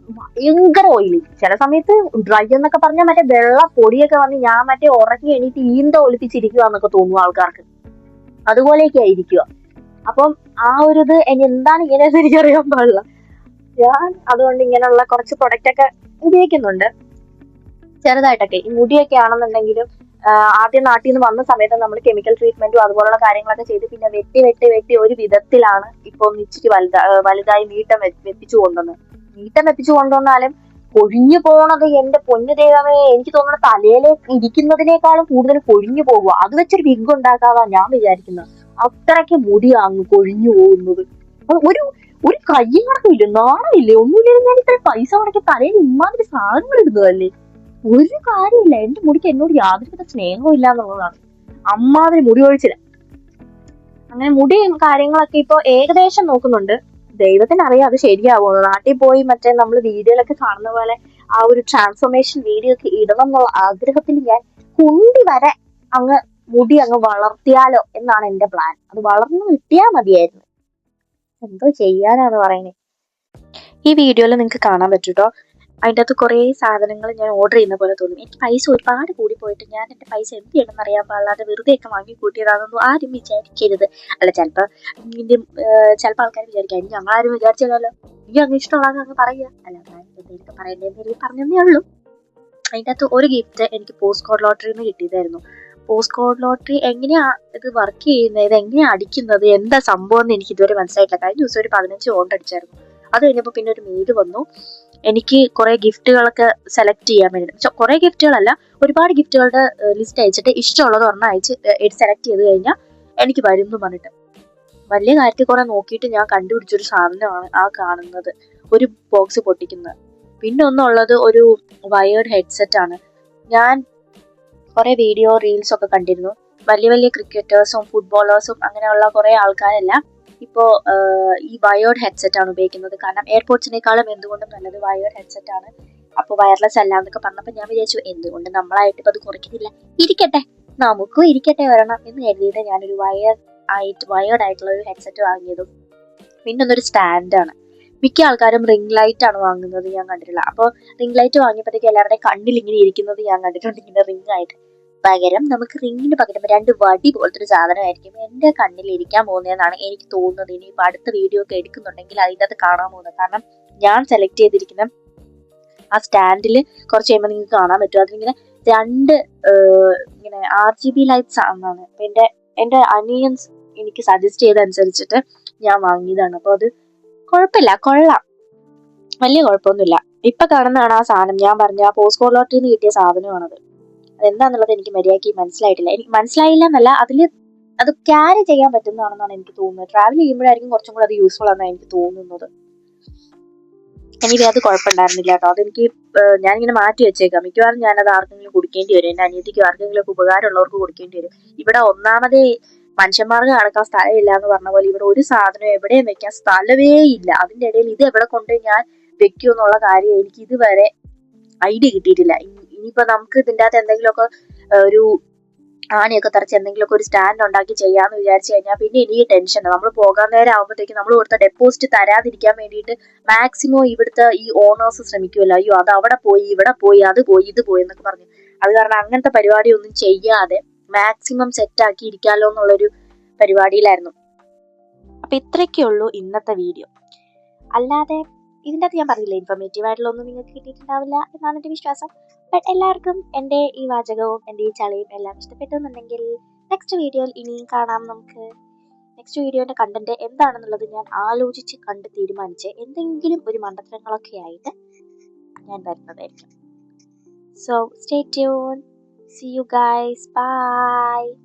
ഭയങ്കര ഓയിലി, ചില സമയത്ത് ഡ്രൈ എന്നൊക്കെ പറഞ്ഞാൽ മറ്റേ വെള്ള പൊടിയൊക്കെ വന്ന് ഞാൻ മറ്റേ ഉറങ്ങി എണീറ്റ് ഈന്ത ഒലിപ്പിച്ചിരിക്കുക എന്നൊക്കെ തോന്നുന്നു ആൾക്കാർക്ക്, അതുപോലെയൊക്കെ ആയിരിക്കുക. അപ്പം ആ ഒരു ഇത് എന്താണ് ഇങ്ങനെ എനിക്കറിയാൻ പാടില്ല. ഞാൻ അതുകൊണ്ട് ഇങ്ങനെയുള്ള കുറച്ച് പ്രൊഡക്റ്റ് ഒക്കെ ഉപയോഗിക്കുന്നുണ്ട് ചെറുതായിട്ടൊക്കെ. ഈ മുടിയൊക്കെ ആണെന്നുണ്ടെങ്കിലും ആദ്യം നാട്ടിൽ നിന്ന് വന്ന സമയത്ത് നമ്മൾ കെമിക്കൽ ട്രീറ്റ്മെന്റും അതുപോലുള്ള കാര്യങ്ങളൊക്കെ ചെയ്ത് പിന്നെ വെട്ടി ഒരു വിധത്തിലാണ് ഇപ്പൊ ഇച്ചിരി വലുതായി നീട്ടം വെപ്പിച്ചു കൊണ്ടുവന്നാലും കൊഴിഞ്ഞു പോണത് എന്റെ പൊന്നു ദൈവമേ, എനിക്ക് തോന്നുന്നു തലയിലെ ഇരിക്കുന്നതിനേക്കാളും കൂടുതൽ കൊഴിഞ്ഞു പോകുക. അത് വെച്ചൊരു വിഗ് ഉണ്ടാക്കാതാ ഞാൻ വിചാരിക്കുന്നത്. അത്രയ്ക്ക് മുടിയാങ്ങ് കൊഴിഞ്ഞു പോകുന്നത്. ഒരു ഒരു കയ്യും കണക്കില്ല, നാണമില്ലേ, ഒന്നുമില്ല. ഞാൻ ഇത്ര പൈസ മുടക്കി തലയിൽ ഇമാതിരി സാധനങ്ങൾ ഇടുന്നതല്ലേ, ഒരു കാര്യമില്ല. എന്റെ മുടിക്ക് എന്നോട് യാതൊരുവിധ സ്നേഹവും ഇല്ല എന്നുള്ളതാണ്. അമ്മാതിരി മുടി ഒഴിച്ചില്ല. അങ്ങനെ മുടിയും കാര്യങ്ങളൊക്കെ ഇപ്പൊ ഏകദേശം നോക്കുന്നുണ്ട്. ദൈവത്തിന് അറിയാം അത് ശരിയാവുമോ. നാട്ടിൽ പോയി മറ്റേ നമ്മൾ വീഡിയോയിലൊക്കെ കാണുന്ന പോലെ ആ ഒരു ട്രാൻസ്ഫോർമേഷൻ വീഡിയോ ഒക്കെ ഇടണം എന്നുള്ള ആഗ്രഹത്തിൽ ഞാൻ കുണ്ടി വരെ അങ്ങ് മുടി അങ്ങ് വളർത്തിയാലോ എന്നാണ് എന്റെ പ്ലാൻ. അത് വളർന്നു കിട്ടിയാൽ മതിയായിരുന്നു. എന്തോ ചെയ്യാനാണ് പറയുന്നത്. ഈ വീഡിയോയിൽ നിങ്ങൾക്ക് കാണാൻ പറ്റൂട്ടോ, അതിൻ്റെ അകത്ത് കുറേ സാധനങ്ങൾ ഞാൻ ഓർഡർ ചെയ്യുന്ന പോലെ തോന്നും. എനിക്ക് പൈസ ഒരുപാട് കൂടി പോയിട്ട് ഞാൻ എൻ്റെ പൈസ എന്ത് ചെയ്യണമെന്ന് അറിയാൻ പാടില്ലാതെ വെറുതെയൊക്കെ വാങ്ങി കൂട്ടിയതാണെന്നൊന്നും ആരും വിചാരിക്കരുത്. അല്ല, ചിലപ്പോൾ ആൾക്കാർ വിചാരിക്കാം ഞങ്ങളാരും വിചാരിച്ചാലോ, നീ അങ്ങ് ഇഷ്ടമുള്ളത് അങ്ങ് പറയുക, അല്ല എന്തെങ്കിലുമൊക്കെ പറയേണ്ടതെന്ന് പറഞ്ഞതേ ഉള്ളൂ. അതിൻ്റെ അകത്ത് ഒരു ഗിഫ്റ്റ് എനിക്ക് പോസ്റ്റ് കോഡ് ലോട്ടറിയിൽ നിന്ന് കിട്ടിയതായിരുന്നു. പോസ്റ്റ് കോഡ് ലോട്ടറി എങ്ങനെയാ ഇത് വർക്ക് ചെയ്യുന്നത്, ഇത് എങ്ങനെയാ അടിക്കുന്നത്, എന്താ സംഭവം എന്ന് എനിക്ക് ഇതുവരെ മനസ്സിലായിട്ടില്ല. കഴിഞ്ഞ ദിവസം ഒരു 15 ഓണ്ട് അടിച്ചായിരുന്നു. അത് കഴിഞ്ഞപ്പോൾ പിന്നെ ഒരു മെയിൽ വന്നു, എനിക്ക് കുറെ ഗിഫ്റ്റുകളൊക്കെ സെലക്ട് ചെയ്യാൻ വേണ്ടി. കുറെ ഗിഫ്റ്റുകളല്ല, ഒരുപാട് ഗിഫ്റ്റുകളുടെ ലിസ്റ്റ് അയച്ചിട്ട് ഇഷ്ടമുള്ളത് ഒരെണ്ണം സെലക്ട് ചെയ്ത് കഴിഞ്ഞാൽ എനിക്ക് വരും എന്ന് പറഞ്ഞിട്ട്. വലിയ കാര്യത്തിൽ കുറെ നോക്കിയിട്ട് ഞാൻ കണ്ടുപിടിച്ചൊരു സാധനമാണ് ആ കാണുന്നത്, ഒരു ബോക്സ് പൊട്ടിക്കുന്നത്. പിന്നെ ഒന്നുള്ളത് ഒരു വയേർഡ് ഹെഡ്സെറ്റ് ആണ്. ഞാൻ കുറെ വീഡിയോ റീൽസ് ഒക്കെ കണ്ടിരുന്നു. വലിയ വലിയ ക്രിക്കറ്റേഴ്സും ഫുട്ബോളേഴ്സും അങ്ങനെയുള്ള കുറെ ആൾക്കാരെല്ലാം ഇപ്പോൾ ഈ വയേർഡ് ഹെഡ്സെറ്റ് ആണ് ഉപയോഗിക്കുന്നത്. കാരണം എയർപോർട്സിനേക്കാളും എന്തുകൊണ്ടും നല്ലത് വയേർഡ് ഹെഡ്സെറ്റ് ആണ്. അപ്പോൾ വയർലെസ് അല്ല എന്നൊക്കെ പറഞ്ഞപ്പോൾ ഞാൻ വിചാരിച്ചു എന്തുകൊണ്ട് നമ്മളായിട്ട് ഇപ്പം അത് കുറയ്ക്കുന്നില്ല, ഇരിക്കട്ടെ നമുക്കും ഇരിക്കട്ടെ വരണം എന്ന് കരുതിയിട്ട് ഞാനൊരു വയേർഡ് ആയിട്ടുള്ള ഒരു ഹെഡ്സെറ്റ് വാങ്ങിയതും. പിന്നെ ഒന്നൊരു സ്റ്റാൻഡാണ്. മിക്ക ആൾക്കാരും റിംഗ് ലൈറ്റ് ആണ് വാങ്ങുന്നത് ഞാൻ കണ്ടിട്ടില്ല. അപ്പോൾ റിംഗ് ലൈറ്റ് വാങ്ങിയപ്പോഴത്തേക്ക് എല്ലാവരുടെയും കണ്ണിൽ ഇങ്ങനെ ഇരിക്കുന്നത് ഞാൻ കണ്ടിട്ടുണ്ട്, ഇങ്ങനെ റിംഗ് ആയിട്ട്. പകരം നമുക്ക് റിങ്ങിന് പകരം 2 വടി പോലത്തെ ഒരു സാധനമായിരിക്കും എന്റെ കണ്ണിൽ ഇരിക്കാൻ പോകുന്നതെന്നാണ് എനിക്ക് തോന്നുന്നത്. ഇനിയിപ്പോൾ അടുത്ത വീഡിയോ ഒക്കെ എടുക്കുന്നുണ്ടെങ്കിൽ അതിൻ്റെ അത് കാണാൻ പോകുന്നത്. കാരണം ഞാൻ സെലക്ട് ചെയ്തിരിക്കുന്ന ആ സ്റ്റാൻഡിൽ കുറച്ച് കഴിയുമ്പോൾ നിങ്ങൾക്ക് കാണാൻ പറ്റും, അതിലിങ്ങനെ 2 ഇങ്ങനെ RGB ലൈറ്റ്സ് ആണെന്നാണ്. അപ്പം എൻ്റെ അനിയൻസ് എനിക്ക് സജസ്റ്റ് ചെയ്തനുസരിച്ചിട്ട് ഞാൻ വാങ്ങിയതാണ്. അപ്പോൾ അത് കുഴപ്പമില്ല, കൊള്ളാം, വലിയ കുഴപ്പമൊന്നുമില്ല. ഇപ്പൊ കാണുന്നതാണ് ആ സാധനം, ഞാൻ പറഞ്ഞ ആ പോസ്റ്റ് കോഡ് ലോട്ടറിയിൽ നിന്ന് കിട്ടിയ സാധനമാണത്. അതെന്താന്നുള്ളത് എനിക്ക് മര്യാദയ്ക്ക് മനസ്സിലായിട്ടില്ല. എനിക്ക് മനസ്സിലായില്ല എന്നല്ല, അത് ക്യാരി ചെയ്യാൻ പറ്റുന്നതാണെന്നാണ് എനിക്ക് തോന്നുന്നത്. ട്രാവൽ ചെയ്യുമ്പോഴായിരിക്കും കുറച്ചും കൂടെ അത് യൂസ്ഫുൾ ആണെന്നാണ് എനിക്ക് തോന്നുന്നത്. എനിക്ക് അത് കുഴപ്പമുണ്ടായിരുന്നില്ല കേട്ടോ. അതെനിക്ക് ഞാനിങ്ങനെ മാറ്റി വെച്ചേക്കാം. മിക്കവാറും ഞാനത് ആർക്കെങ്കിലും കൊടുക്കേണ്ടി വരും, എൻ്റെ അനിയത്തിക്ക് ആർക്കെങ്കിലും ഒക്കെ ഉപകാരമുള്ളവർക്ക് കൊടുക്കേണ്ടി വരും. ഇവിടെ ഒന്നാമതേ മനുഷ്യന്മാർക്ക് നടക്കാൻ സ്ഥലമില്ല എന്ന് പറഞ്ഞ പോലെ ഇവിടെ ഒരു സാധനം എവിടെയും വെക്കാൻ സ്ഥലമേ ഇല്ല. അതിൻ്റെ ഇടയിൽ ഇത് എവിടെ കൊണ്ട് ഞാൻ വെക്കും എന്നുള്ള കാര്യം എനിക്ക് ഇതുവരെ ഐഡിയ കിട്ടിയിട്ടില്ല. ഇനിയിപ്പോ നമുക്ക് ഇതിൻ്റെ അകത്ത് എന്തെങ്കിലുമൊക്കെ ഒരു ആനയൊക്കെ തറച്ച് എന്തെങ്കിലുമൊക്കെ ഒരു സ്റ്റാൻഡ് ഉണ്ടാക്കി ചെയ്യാന്ന് വിചാരിച്ചു കഴിഞ്ഞാൽ പിന്നെ ഇനി ടെൻഷൻ. നമ്മൾ പോകാൻ നേരം ആകുമ്പോഴത്തേക്ക് നമ്മൾ കൊടുത്ത ഡെപ്പോസിറ്റ് തരാതിരിക്കാൻ വേണ്ടിയിട്ട് മാക്സിമം ഇവിടുത്തെ ഈ ഓണേഴ്സ് ശ്രമിക്കുമല്ലോ, അയ്യോ അത് അവിടെ പോയി ഇവിടെ പോയി അത് പോയി ഇത് പോയി എന്നൊക്കെ പറഞ്ഞു. അത് കാരണം അങ്ങനത്തെ പരിപാടി ഒന്നും ചെയ്യാതെ മാക്സിമം സെറ്റാക്കി ഇരിക്കാമല്ലോ എന്നുള്ളൊരു പരിപാടിയിലായിരുന്നു. അപ്പൊ ഇത്രയൊക്കെ ഉള്ളൂ ഇന്നത്തെ വീഡിയോ. അല്ലാതെ ഇതിൻ്റെ അകത്ത് ഞാൻ പറഞ്ഞില്ല, ഇൻഫോർമേറ്റീവ് ആയിട്ടുള്ള ഒന്നും നിങ്ങൾക്ക് കിട്ടിയിട്ടുണ്ടാവില്ല എന്നാണ് എൻ്റെ വിശ്വാസം. ബട്ട് എല്ലാവർക്കും എൻ്റെ ഈ വാചകവും എൻ്റെ ഈ ചളിയും എല്ലാം ഇഷ്ടപ്പെട്ടു എന്നുണ്ടെങ്കിൽ നെക്സ്റ്റ് വീഡിയോയിൽ ഇനിയും കാണാം നമുക്ക്. നെക്സ്റ്റ് വീഡിയോയുടെ കണ്ടന്റ് എന്താണെന്നുള്ളത് ഞാൻ ആലോചിച്ച് കണ്ട് തീരുമാനിച്ച് എന്തെങ്കിലും ഒരു മണ്ടത്തരങ്ങളൊക്കെ ആയിട്ട് ഞാൻ വരുന്നതായിരിക്കും. So stay tune. See you guys. Bye.